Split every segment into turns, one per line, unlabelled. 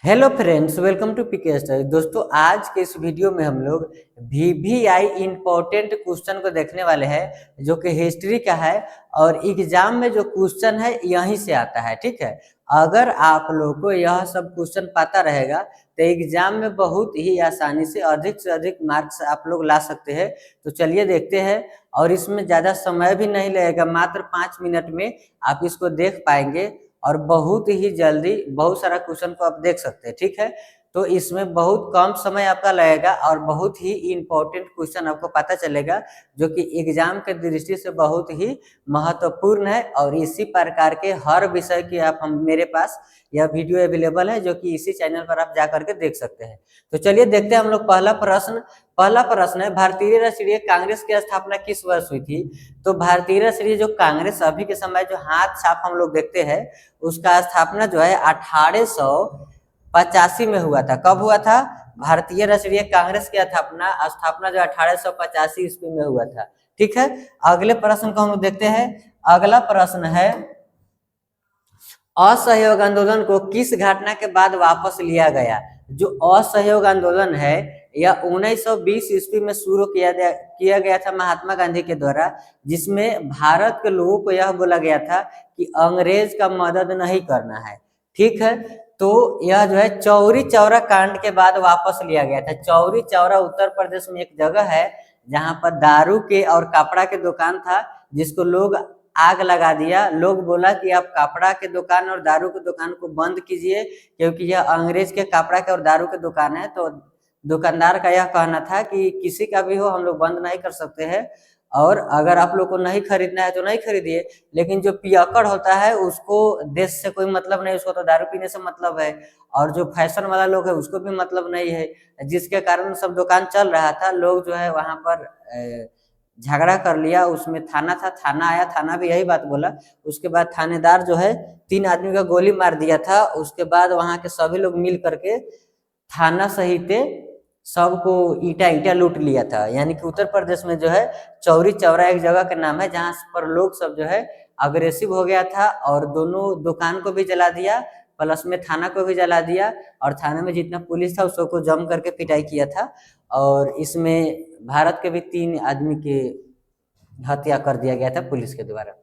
Hello friends, welcome to PK study. दोस्तों, आज के इस वीडियो में हम लोग वीवीआई इम्पोर्टेंट क्वेश्चन को देखने वाले हैं जो कि हिस्ट्री का है और एग्जाम में जो क्वेश्चन है यहीं से आता है। ठीक है, अगर आप लोगों को यह सब क्वेश्चन पता रहेगा तो एग्जाम में बहुत ही आसानी से अधिक मार्क्स आप लोग ला सकते हैं। तो चलिए देखते हैं, और इसमें ज़्यादा समय भी नहीं लगेगा, मात्र 5 मिनट में आप इसको देख पाएंगे और बहुत ही जल्दी बहुत सारा क्वेश्चन को आप देख सकते हैं। ठीक है, तो इसमें बहुत कम समय आपका लगेगा और बहुत ही इम्पोर्टेंट क्वेश्चन आपको पता चलेगा जो कि एग्जाम के दृष्टि से बहुत ही महत्वपूर्ण है। और इसी प्रकार के हर विषय की आप हम मेरे पास यह वीडियो अवेलेबल है जो कि इसी चैनल पर आप जा करके देख सकते हैं। तो चलिए देखते हैं हम लोग पहला प्रश्न है, भारतीय राष्ट्रीय कांग्रेस की स्थापना किस वर्ष हुई थी? तो भारतीय राष्ट्रीय जो कांग्रेस अभी के समय जो हाथ छाप हम लोग देखते हैं उसका स्थापना जो है 1885 में हुआ था। कब हुआ था? भारतीय राष्ट्रीय कांग्रेस की स्थापना जो 1885 ईस्वी में हुआ था। ठीक है, अगले प्रश्न को हम लोग देखते हैं। अगला प्रश्न है, असहयोग आंदोलन को किस घटना के बाद वापस लिया गया? जो असहयोग आंदोलन है यह 1920 ईस्वी में शुरू किया गया था महात्मा गांधी के द्वारा, जिसमें भारत के लोगों को यह बोला गया था कि अंग्रेज का मदद नहीं करना है। ठीक है, तो यह जो है चौरी चौरा कांड के बाद वापस लिया गया था। चौरी चौरा उत्तर प्रदेश में एक जगह है जहां पर दारू के और कपड़ा के दुकान था, जिसको लोग आग लगा दिया। लोग बोला कि आप कपड़ा के दुकान और दारू के दुकान को बंद कीजिए क्योंकि यह अंग्रेज के कपड़ा के और दारू के दुकान है। तो दुकानदार का यह कहना था कि किसी का भी हो हम लोग बंद नहीं कर सकते हैं, और अगर आप लोग को नहीं खरीदना है तो नहीं खरीदिए, लेकिन जो पियक्कड़ होता है उसको देश से कोई मतलब नहीं, उसको तो दारू पीने से मतलब है, और जो फैशन वाला लोग है उसको भी मतलब नहीं है, जिसके कारण सब दुकान चल रहा था। लोग जो है वहां पर झगड़ा कर लिया। उसमें थाना था, थाना आया, थाना भी यही बात बोला। उसके बाद थानेदार जो है 3 आदमी का गोली मार दिया था। उसके बाद वहां के सभी लोग मिल करके थाना सहित सबको ईटा ईटा लूट लिया था। यानी कि उत्तर प्रदेश में जो है चौरी चौरा एक जगह का नाम है जहां पर लोग सब जो है अग्रेसिव हो गया था और दोनों दुकान को भी जला दिया, प्लस में थाना को भी जला दिया, और थाने में जितना पुलिस था उसको जम करके पिटाई किया था। और इसमें भारत के भी 3 आदमी के हत्या कर दिया गया था पुलिस के द्वारा।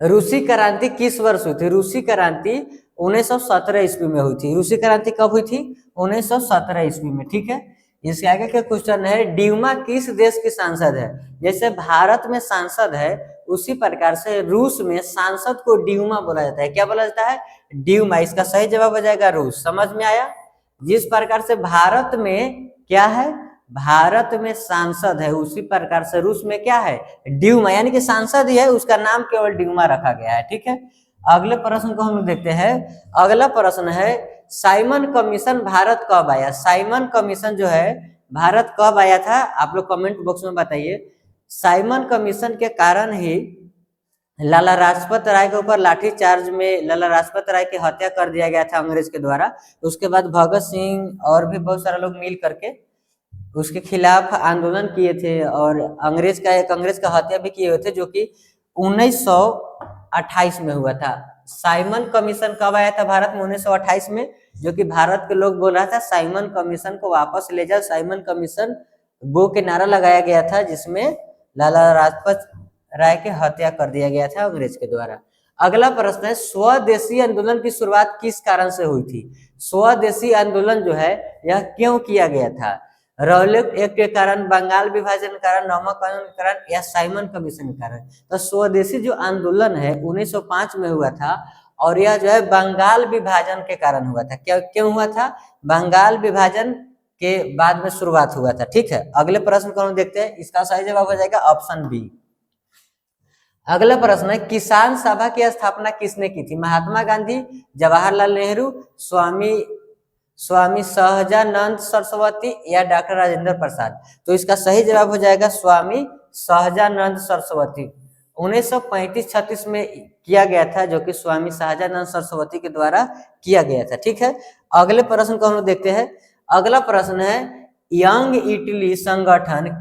रूसी क्रांति किस वर्ष हुई थी? रूसी क्रांति 1917 ईस्वी में हुई थी। रूसी क्रांति कब हुई थी? 1917 ईस्वी में। ठीक है, इसके आगे का क्वेश्चन है, ड्यूमा किस देश की सांसद है? जैसे भारत में सांसद है उसी प्रकार से रूस में सांसद को ड्यूमा बोला जाता है। क्या बोला जाता है? ड्यूमा। इसका सही जवाब हो जाएगा रूस। समझ में आया? जिस प्रकार से भारत में क्या है, भारत में सांसद है, उसी प्रकार से रूस में क्या है? ड्यूमा, यानी कि सांसद ही है, उसका नाम केवल ड्यूमा रखा गया है। ठीक है, अगले प्रश्न को हम लोग देखते हैं। अगला प्रश्न है, साइमन कमीशन भारत कब आया? साइमन कमीशन जो है भारत कब आया था? आप लोग कमेंट बॉक्स में बताइए। साइमन कमीशन के कारण ही लाला लाजपत राय के ऊपर लाठीचार्ज में लाला लाजपत राय की हत्या कर दिया गया था अंग्रेज के द्वारा। उसके बाद भगत सिंह और भी बहुत सारे लोग मिल करके उसके खिलाफ आंदोलन किए थे और अंग्रेज का हत्या भी किए हुए थे, जो कि 1928 में हुआ था। साइमन कमीशन कब आया था भारत में? 1928 में, जो कि भारत के लोग बोल रहा था साइमन कमीशन को वापस ले जाओ। साइमन कमीशन गो के नारा लगाया गया था, जिसमें लाला लाजपत राय की हत्या कर दिया गया था अंग्रेज के द्वारा। अगला प्रश्न है, स्वदेशी आंदोलन की शुरुआत किस कारण से हुई थी? स्वदेशी आंदोलन जो है यह क्यों किया गया था? रौलट एक्ट के कारण, बंगाल विभाजन के कारण, नमक कानून के कारण, या साइमन कमीशन के कारण? तो स्वदेशी जो आंदोलन है 1905 में हुआ था, और यह जो है बंगाल विभाजन के कारण हुआ था। क्या क्यों हुआ था? बंगाल विभाजन के बाद में शुरुआत हुआ था। ठीक है, अगले प्रश्न को हम देखते हैं। इसका सही जवाब हो जाएगा ऑप्शन बी। अगला प्रश्न है, किसान सभा की स्थापना किसने की थी? महात्मा गांधी, जवाहरलाल नेहरू, स्वामी सहजानंद सरस्वती, या डॉक्टर राजेंद्र प्रसाद? तो इसका सही जवाब हो जाएगा स्वामी सहजानंद सरस्वती। 1935-36 में किया गया था, जो कि स्वामी सहजानंद सरस्वती के द्वारा किया गया था। ठीक है, अगले प्रश्न को हम लोग देखते हैं। अगला प्रश्न है, यंग इटली संगठन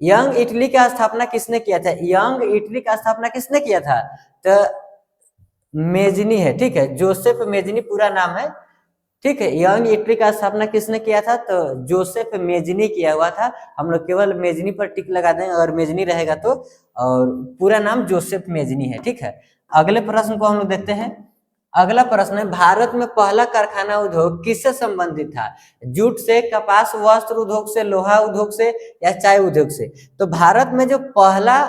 यंग इटली का स्थापना किसने किया था? यंग इटली का स्थापना किसने किया था? तो मेजनी है, ठीक है, जोसेफ मेजनी पूरा नाम है, ठीक है। यंग इटली का स्थापना किसने किया था? तो जोसेफ मेजनी किया हुआ था। हम लोग केवल मेजनी पर टिक लगा देंगे अगर मेजनी रहेगा तो, और पूरा नाम जोसेफ मेजनी है, ठीक है। अगले प्रश्न को हम लोग देखते हैं। अगला प्रश्न है, भारत में पहला कारखाना उद्योग किससे संबंधित था? जूट से, कपास वस्त्र उद्योग से, लोहा उद्योग से, या चाय उद्योग से? तो भारत में जो पहला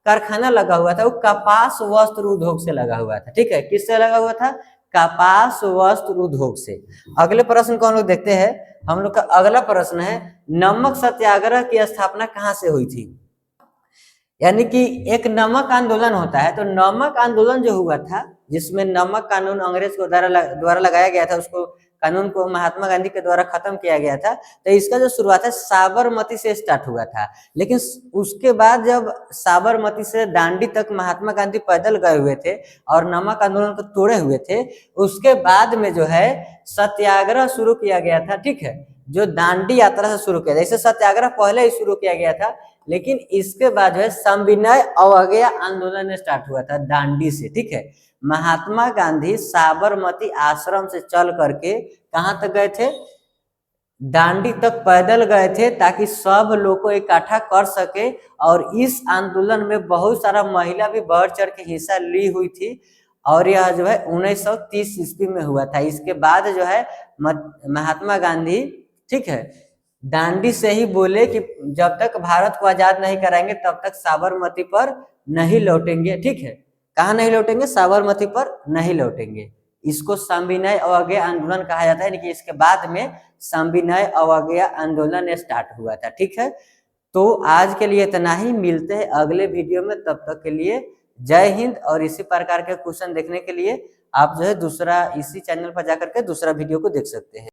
कारखाना लगा हुआ था वो कपास वस्त्र उद्योग से लगा हुआ था, ठीक है। किससे लगा हुआ था? कपास वस्त्र उद्योग से। अगले प्रश्न को हम लोग देखते हैं। हम लोग का अगला प्रश्न है, नमक सत्याग्रह की स्थापना कहाँ से हुई थी? यानी कि एक नमक आंदोलन होता है, तो नमक आंदोलन जो हुआ था, जिसमें नमक कानून अंग्रेज को द्वारा लगाया गया था, उसको कानून को महात्मा गांधी के द्वारा खत्म किया गया था। तो इसका जो शुरुआत है साबरमती से स्टार्ट हुआ था, लेकिन उसके बाद जब साबरमती से दांडी तक महात्मा गांधी पैदल गए हुए थे और नमक आंदोलन को तोड़े हुए थे, उसके बाद में जो है सत्याग्रह शुरू किया गया था, ठीक है, जो दांडी यात्रा से शुरू किया था। इसे सत्याग्रह पहले ही शुरू किया गया था, लेकिन इसके बाद जो है सविनय अवज्ञा आंदोलन स्टार्ट हुआ था दांडी से, ठीक है। महात्मा गांधी साबरमती आश्रम से चल करके कहां तक गए थे? दांडी तक पैदल गए थे, ताकि सब लोग को इकट्ठा कर सके। और इस आंदोलन में बहुत सारा महिला भी बढ़ चढ़ के हिस्सा ली हुई थी, और यह जो है 1930 ईस्वी में हुआ था। इसके बाद जो है महात्मा गांधी, ठीक है, दांडी से ही बोले कि जब तक भारत को आजाद नहीं कराएंगे तब तक साबरमती पर नहीं लौटेंगे, ठीक है। कहाँ नहीं लौटेंगे? साबरमती पर नहीं लौटेंगे। इसको सविनय अवज्ञा आंदोलन कहा जाता है, कि इसके बाद में सविनय अवज्ञा आंदोलन स्टार्ट हुआ था, ठीक है। तो आज के लिए इतना ही, मिलते हैं अगले वीडियो में, तब तक के लिए जय हिंद। और इसी प्रकार के क्वेश्चन देखने के लिए आप जो है दूसरा इसी चैनल पर जाकर के दूसरा वीडियो को देख सकते हैं।